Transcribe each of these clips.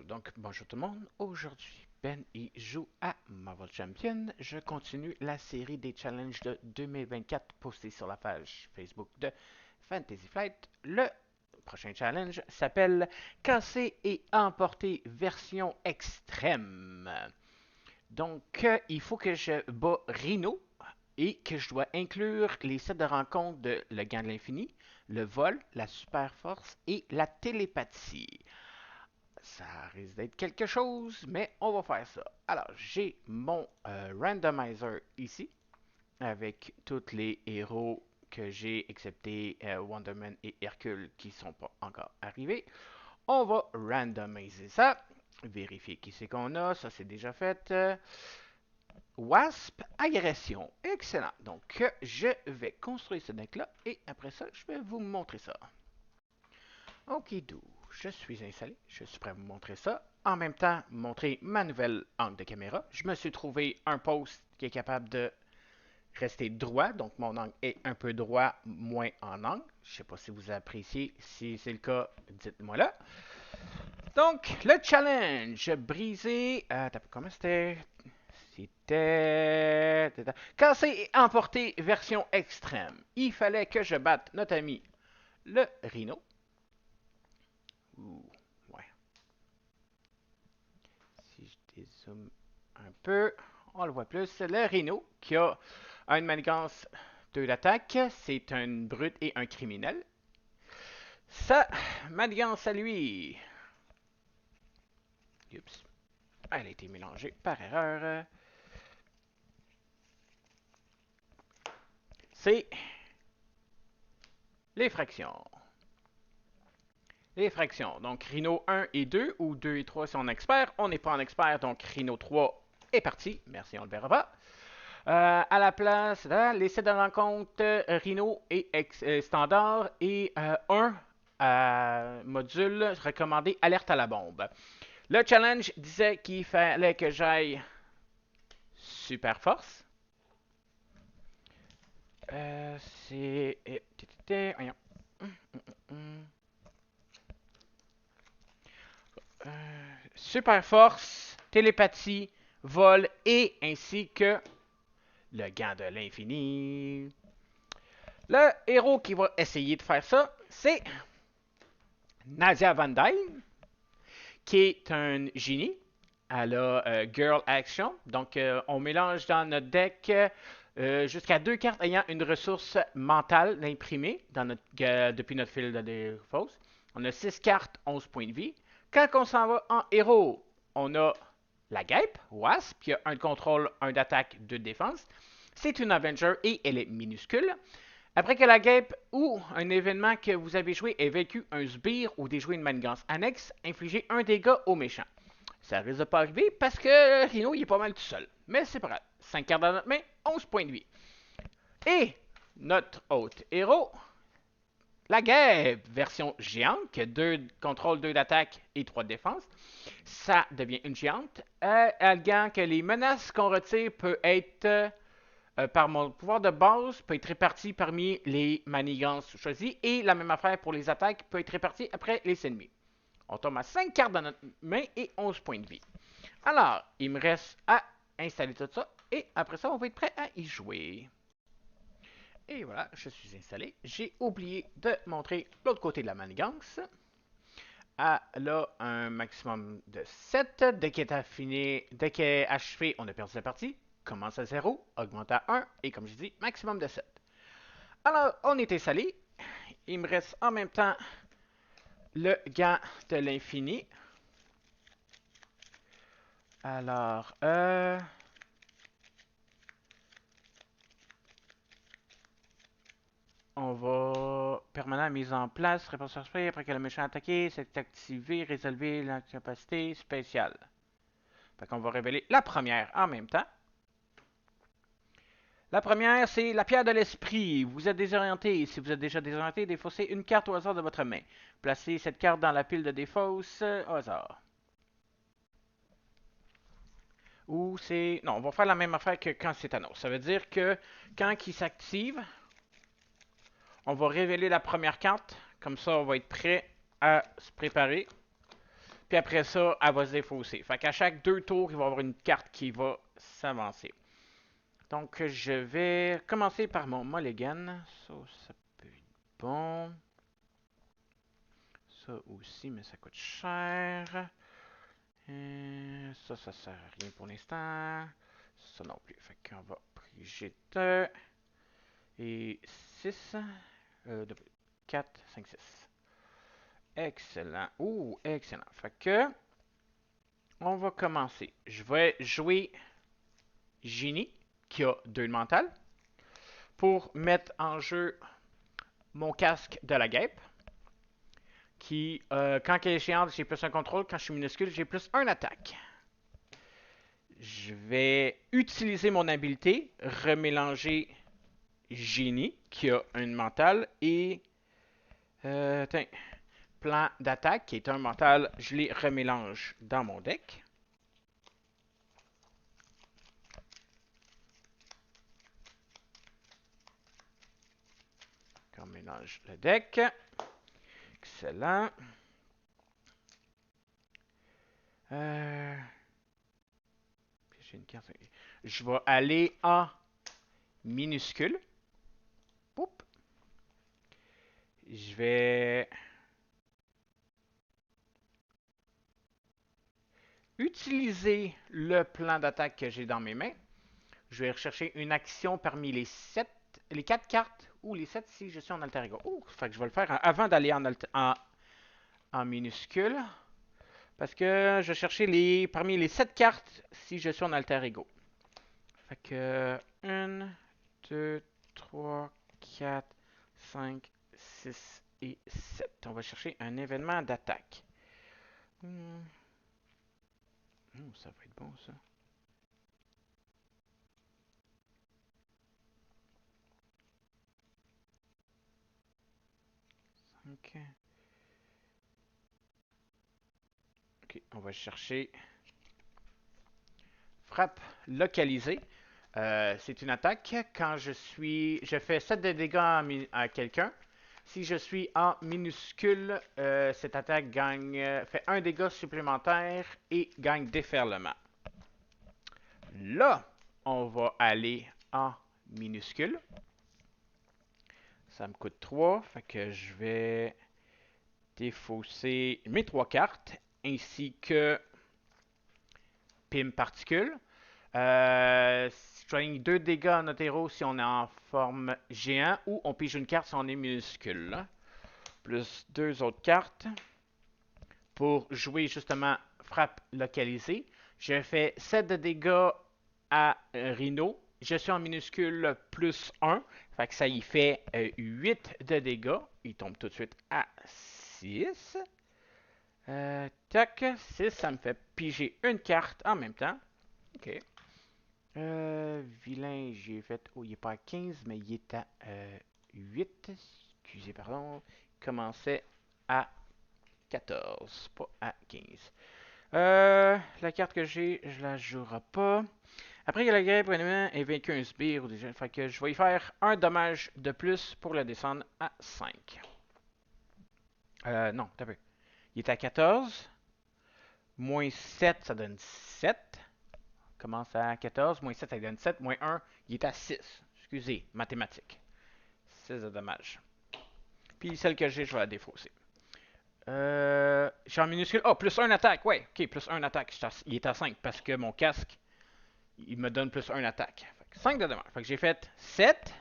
Donc bonjour tout le monde. Aujourd'hui, Ben y joue à Marvel Champion. Je continue la série des challenges de 2024 postés sur la page Facebook de Fantasy Flight. Le prochain challenge s'appelle Casser et emporter version extrême. Donc, il faut que je bats Rhino et que je dois inclure les sets de rencontres de le gant de l'infini, le vol, la super force et la télépathie. Ça risque d'être quelque chose, mais on va faire ça. Alors, j'ai mon randomizer ici, avec tous les héros que j'ai, excepté Wonderman et Hercule qui ne sont pas encore arrivés. On va randomiser ça. Vérifier qui c'est qu'on a. Ça, c'est déjà fait. Wasp, agression. Excellent. Donc, je vais construire ce deck-là et après ça, je vais vous montrer ça. Ok, do. Je suis installé. Je suis prêt à vous montrer ça. En même temps, montrer ma nouvelle angle de caméra. Je me suis trouvé un poste qui est capable de rester droit. Donc, mon angle est un peu droit, moins en angle. Je ne sais pas si vous appréciez. Si c'est le cas, dites-moi là. Donc, le challenge. Briser. Comment c'était? C'était. Casser et emporter version extrême. Il fallait que je batte notre ami le Rhino. Ouh, ouais. Si je dézoome un peu, on le voit plus. Le Rhino, qui a une manigance 2 d'attaque. C'est un brute et un criminel. Sa manigance à lui. Oups. Elle a été mélangée par erreur. C'est les fractions. Les fractions. Donc, Rhino 1 et 2, ou 2 et 3 si on est expert. On n'est pas en expert, donc Rhino 3 est parti. Merci, on ne le verra pas. À la place, là, les sites de rencontre Rhino et standard et un module recommandé alerte à la bombe. Le challenge disait qu'il fallait que j'aille super force. C'est. Voyons. Super force, télépathie, vol et ainsi que le gant de l'infini. Le héros qui va essayer de faire ça, c'est Nadia Van Dyne, qui est un génie. Elle a Girl Action. Donc, on mélange dans notre deck jusqu'à 2 cartes ayant une ressource mentale imprimée depuis notre fil de défausse. On a 6 cartes, 11 points de vie. Quand on s'en va en héros, on a la guêpe, Wasp, qui a un de contrôle, un d'attaque, 2 de défense. C'est une Avenger et elle est minuscule. Après que la guêpe ou un événement que vous avez joué ait vécu un sbire ou déjoué une manigance annexe, infligez un dégât au méchant. Ça risque de pas arriver parce que Rhino il est pas mal tout seul. Mais c'est pas grave. 5 cartes dans notre main, 11 points de vie. Et notre autre héros, la guêpe, version géante, qui a 2 contrôle, 2 d'attaque et 3 de défense. Ça devient une géante. Allant que les menaces qu'on retire peut être par mon pouvoir de base peut être réparti parmi les manigances choisies et la même affaire pour les attaques peut être répartie après les ennemis. On tombe à 5 cartes dans notre main et 11 points de vie. Alors, il me reste à installer tout ça et après ça, on va être prêt à y jouer. Et voilà, je suis installé. J'ai oublié de montrer l'autre côté de la manigance. Elle a un maximum de 7. Dès qu'elle est achevée, on a perdu la partie. Commence à 0, augmente à 1 et comme je dis, maximum de 7. Alors, on est installé. Il me reste en même temps le gant de l'infini. Alors, on va permanent mise en place, réponse sur spray après que le méchant attaqué, c'est activé, résolver la capacité spéciale. Fait qu'on va révéler la première en même temps. La première, c'est la pierre de l'esprit. Vous êtes désorienté. Si vous êtes déjà désorienté, défaussez une carte au hasard de votre main. Placez cette carte dans la pile de défausse au hasard. Ou c'est... Non, on va faire la même affaire que quand c'est Thanos. Ça veut dire que quand il s'active, on va révéler la première carte. Comme ça, on va être prêt à se préparer. Puis après ça, elle va se défausser. Fait qu'à chaque 2 tours, il va y avoir une carte qui va s'avancer. Donc, je vais commencer par mon mulligan. Ça peut être bon. Ça aussi, mais ça coûte cher. Ça sert à rien pour l'instant. Ça non plus. Fait qu'on va piger 2 et 6. 4, 5, 6. Excellent. Ouh, excellent. Fait que, on va commencer. Je vais jouer Ginny, qui a 2 de mental, pour mettre en jeu mon casque de la guêpe, qui, quand elle est géante, j'ai plus un contrôle. Quand je suis minuscule, j'ai plus un attaque. Je vais utiliser mon habilité, remélanger Génie, qui a une mentale, et plan d'attaque, qui est un mental, je les remélange dans mon deck. On mélange le deck. Excellent. J'ai une carte. Je vais aller en minuscule. Oups. Je vais utiliser le plan d'attaque que j'ai dans mes mains. Je vais rechercher une action parmi les 4 cartes ou les 7 si je suis en alter ego. Oh, fait que je vais le faire avant d'aller en minuscule. Parce que je vais chercher parmi les 7 cartes si je suis en alter ego. Fait que 1, 2, 3, 4, 5, 6 et 7. On va chercher un événement d'attaque. Ça va être bon ça. Ok. Ok, on va chercher frappe localisée. C'est une attaque. Quand je fais 7 de dégâts à quelqu'un. Si je suis en minuscule, cette attaque fait un dégât supplémentaire et gagne déferlement. Là, on va aller en minuscule. Ça me coûte 3, fait que je vais défausser mes 3 cartes ainsi que Pim Particule. Je gagne 2 dégâts à notre héros si on est en forme géant ou on pige une carte si on est minuscule. Plus 2 autres cartes pour jouer justement frappe localisée. Je fais 7 de dégâts à Rhino. Je suis en minuscule plus 1. Fait que ça y fait 8 de dégâts. Il tombe tout de suite à 6. Tac, 6, ça me fait piger une carte en même temps. Ok. Vilain, j'ai fait. Oh, il est pas à 15, mais il est à 8. Excusez, pardon. Il commençait à 14, pas à 15. La carte que j'ai, je la jouerai pas. Après que la guerre préliminaire ait vaincu un sbire ou déjà, fait que je vais y faire un dommage de plus pour le descendre à 5. Non, t'as peu. Il est à 14. Moins 7, ça donne 7. Commence à 14. Moins 7, ça donne 7. Moins 1, il est à 6. Excusez, mathématiques. 6 de dommage. Puis celle que j'ai, je vais la défausser. Je suis en minuscule. Oh, plus 1 attaque. Ouais, ok, plus 1 attaque. Il est à 5 parce que mon casque, il me donne plus 1 attaque. Fait que 5 de dommage. Fait que j'ai fait 7,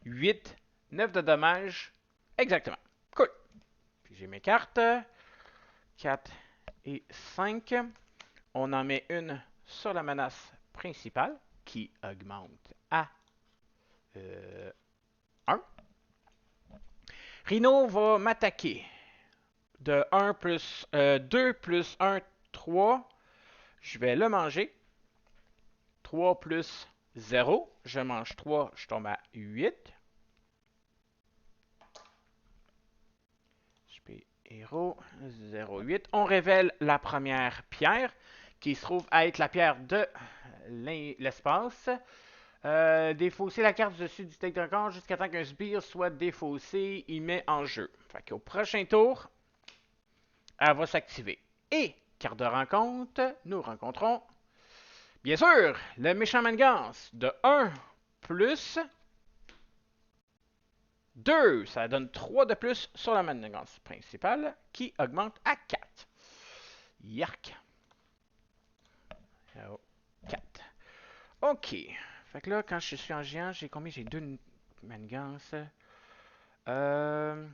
8, 9 de dommage. Exactement. Cool. Puis j'ai mes cartes. 4 et 5. On en met une sur la menace principale qui augmente à 1. Rhino va m'attaquer de 1 plus 2 plus 1, 3. Je vais le manger. 3 plus 0. Je mange 3, je tombe à 8. HP héros 0,8. On révèle la première pierre qui se trouve à être la pierre de l'espace. Défausser la carte dessus du deck d'un jusqu'à temps qu'un sbire soit défaussé, il met en jeu. Fait qu'au prochain tour, elle va s'activer. Et carte de rencontre, nous rencontrons, bien sûr, le méchant manigance de 1 plus 2. Ça donne 3 de plus sur la manigance principale qui augmente à 4. Yark. 4. OK. Fait que là, quand je suis en géant, j'ai combien? J'ai 2 manigances. Euh...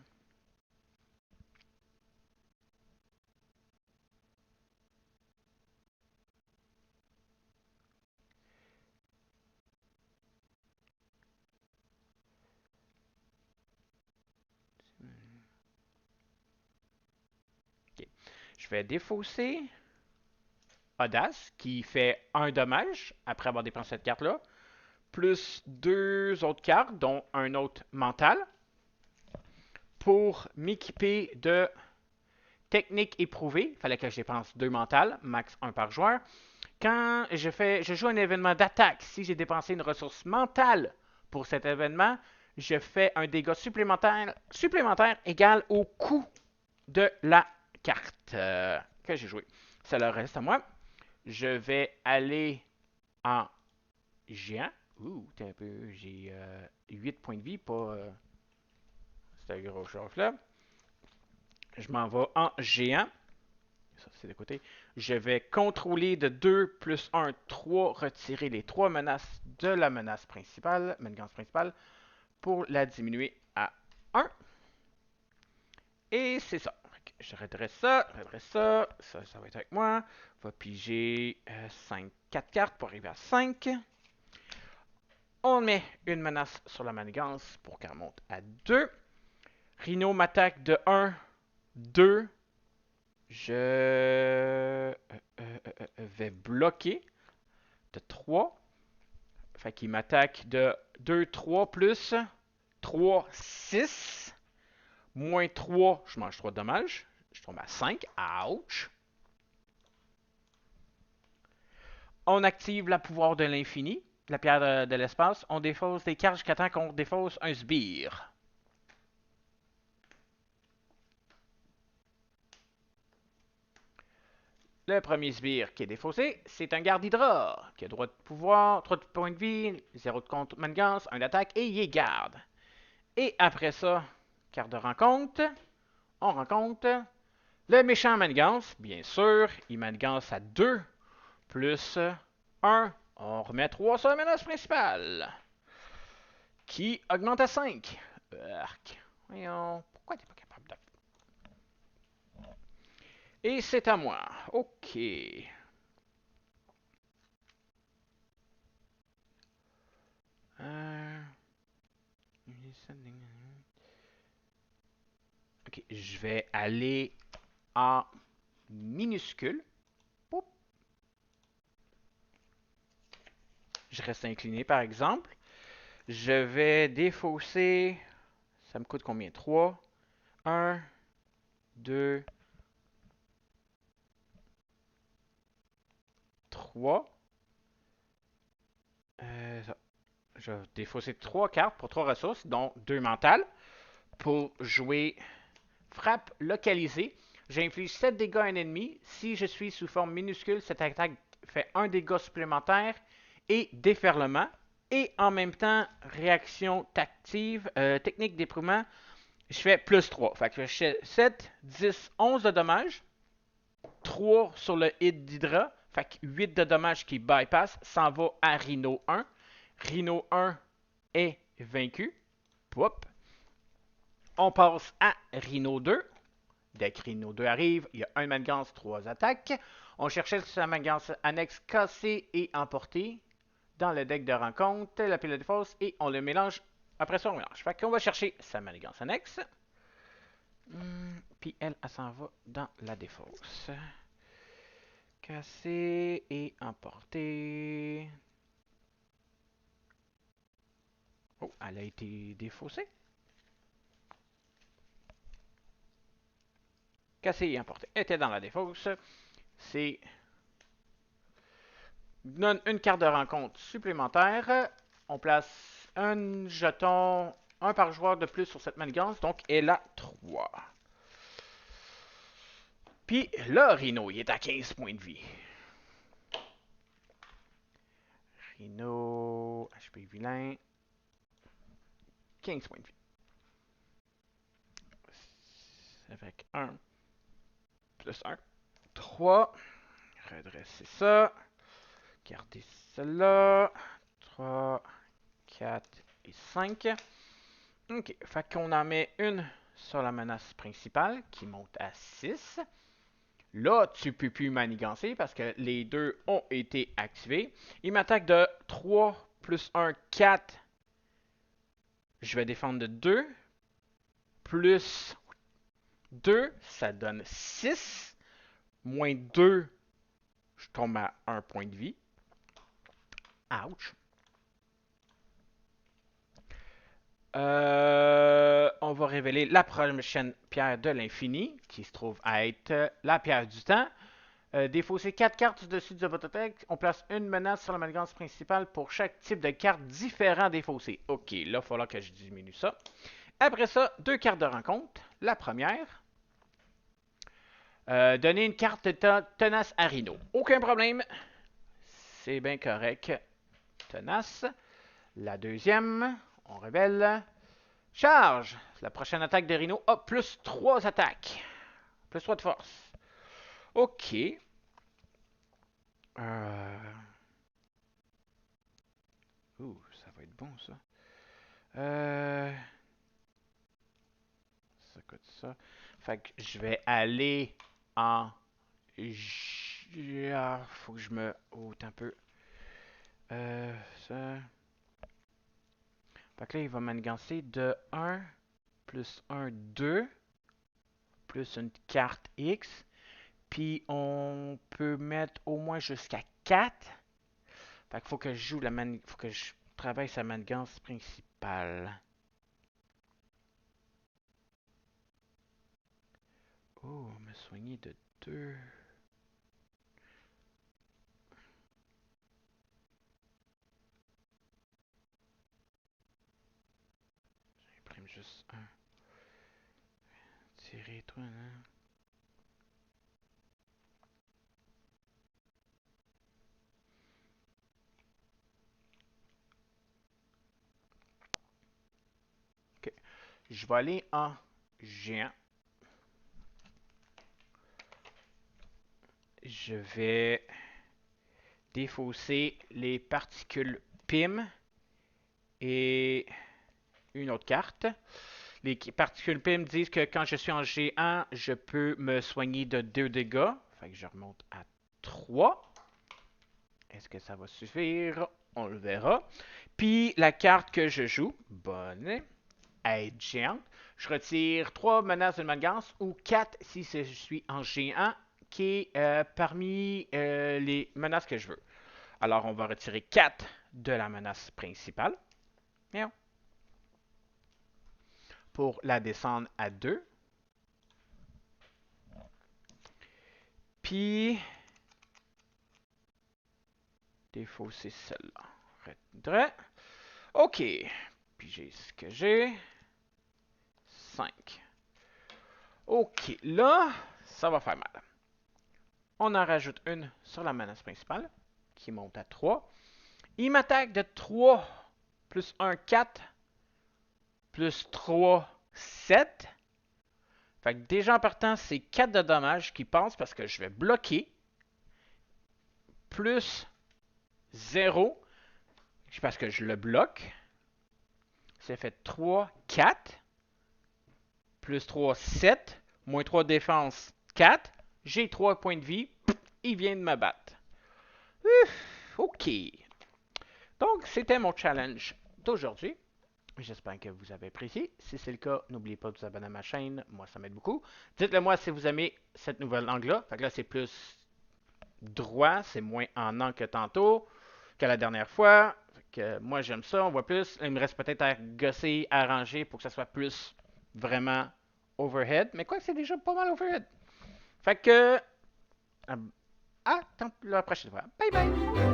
OK. Je vais défausser Audace, qui fait 1 dommage après avoir dépensé cette carte-là, plus 2 autres cartes, dont un autre mental, pour m'équiper de technique éprouvée. Il fallait que je dépense 2 mentales, max 1 par joueur. Quand je joue un événement d'attaque, si j'ai dépensé une ressource mentale pour cet événement, je fais un dégât supplémentaire égal au coût de la carte que j'ai jouée. Ça leur reste à moi. Je vais aller en géant. Ouh, t'es un peu. J'ai 8 points de vie, pas. C'est un gros chose-là. Je m'en vais en géant. Ça, c'est de côté. Je vais contrôler de 2 plus 1, 3, retirer les 3 menaces de la menace principale, pour la diminuer à 1. Et c'est ça. Je redresse ça, ça va être avec moi. Va piger 4 cartes pour arriver à 5. On met une menace sur la manigance pour qu'elle monte à 2. Rhino m'attaque de 1, 2. Je vais bloquer de 3. Fait qu'il m'attaque de 2, 3 plus 3, 6. Moins 3, je mange 3 de dommages. Je tombe à 5. Ouch. On active la pouvoir de l'infini, la pierre de l'espace. On défausse des cartes jusqu'à temps qu'on défausse un sbire. Le premier sbire qui est défaussé, c'est un garde hydra, qui a droit de pouvoir, 3 de points de vie, 0 de contre manigance, 1 d'attaque, et il est garde. Et après ça, carte de rencontre, on rencontre le méchant manigance, bien sûr, il manigance à 2, plus 1, on remet 3 sur la menace principale, qui augmente à 5. Arc. Voyons, pourquoi t'es pas capable de... Et c'est à moi. OK. OK, je vais aller en minuscule. Oup. Je reste incliné, par exemple. Je vais défausser... Ça me coûte combien? 3. 1, 2, 3. Je vais défausser 3 cartes pour 3 ressources, dont 2 mentales, pour jouer frappe localisée. J'inflige 7 dégâts à un ennemi. Si je suis sous forme minuscule, cette attaque fait 1 dégât supplémentaire et déferlement. Et en même temps, réaction tactive, technique d'éprouvement, je fais plus 3. Fait que je fais 7, 10, 11 de dommages. 3 sur le hit d'Hydra. Fait que 8 de dommages qui bypass s'en va à Rhino 1. Rhino 1 est vaincu. Poup. On passe à Rhino 2. Dès que Rhino 2 arrive, il y a un manigance, 3 attaques. On cherchait sa manigance annexe cassée et emportée dans le deck de rencontre, la pile de défausse, et on le mélange. Après ça, on mélange. Fait qu'on va chercher sa manigance annexe. Puis elle s'en va dans la défausse. Cassée et emportée. Oh, elle a été défaussée. Cassée et emportée. Elle était dans la défausse. C'est donne une carte de rencontre supplémentaire. On place un jeton, un par joueur de plus sur cette manigance, donc elle a 3. Puis là, Rhino, il est à 15 points de vie. Rhino, HP vilain. 15 points de vie. Avec 1 plus 1. 3. Redresser ça. Garder celle-là. 3, 4 et 5. Ok, fait qu'on en met une sur la menace principale qui monte à 6. Là, tu peux plus manigancer parce que les deux ont été activés. Il m'attaque de 3 plus 1, 4. Je vais défendre de 2. Plus 2, ça donne 6. Moins 2, je tombe à 1 point de vie. Ouch. On va révéler la prochaine pierre de l'infini, qui se trouve à être la pierre du temps. Défausser 4 cartes dessus de votre deck. On place une menace sur la manigance principale pour chaque type de carte différent défaussé. Ok, là, il va falloir que je diminue ça. Après ça, 2 cartes de rencontre. La première. Donner une carte tenace à Rhino. Aucun problème. C'est bien correct. Tenace. La deuxième. On révèle. Charge. La prochaine attaque de Rhino a plus 3 attaques. Plus 3 de force. Ok. Ça va être bon, ça. Ça coûte ça. Fait que je vais aller en... faut que je me ôte un peu. Ça... Fait que là, il va manigancer de 1, plus 1, 2, plus une carte X. Puis on peut mettre au moins jusqu'à 4. Fait qu'il faut que je joue la faut que je travaille sa manigance principale. Oh, me soigner de 2. J'imprime juste 1. Tirer, toi, hein. Ok. Je vais aller en géant. Je vais défausser les particules PIM et une autre carte. Les particules PIM disent que quand je suis en géant, je peux me soigner de 2 dégâts. Fait que je remonte à 3. Est-ce que ça va suffire? On le verra. Puis la carte que je joue, bonne, être géante. Je retire 3 menaces de manigance ou 4 si je suis en géant, qui est parmi les menaces que je veux. Alors on va retirer 4 de la menace principale. Pour la descendre à 2. Puis défausser celle-là. Retrait. OK. Puis j'ai ce que j'ai. 5. OK. Là, ça va faire mal. On en rajoute une sur la menace principale, qui monte à 3. Il m'attaque de 3, plus 1, 4, plus 3, 7. Fait que déjà en partant, c'est 4 de dommages qui passent parce que je vais bloquer. Plus 0, parce que je le bloque. Ça fait 3, 4. Plus 3, 7. Moins 3 défense, 4. J'ai 3 points de vie. Il vient de me battre. OK. Donc, c'était mon challenge d'aujourd'hui. J'espère que vous avez apprécié. Si c'est le cas, n'oubliez pas de vous abonner à ma chaîne. Moi, ça m'aide beaucoup. Dites-le moi si vous aimez cette nouvelle angle-là. Fait que là, c'est plus droit. C'est moins en angle que tantôt, que la dernière fois. Fait que moi, j'aime ça. On voit plus. Il me reste peut-être à gosser, à arranger pour que ça soit plus vraiment overhead. Mais quoi que c'est déjà pas mal overhead. Fait que... à la prochaine fois. Bye bye!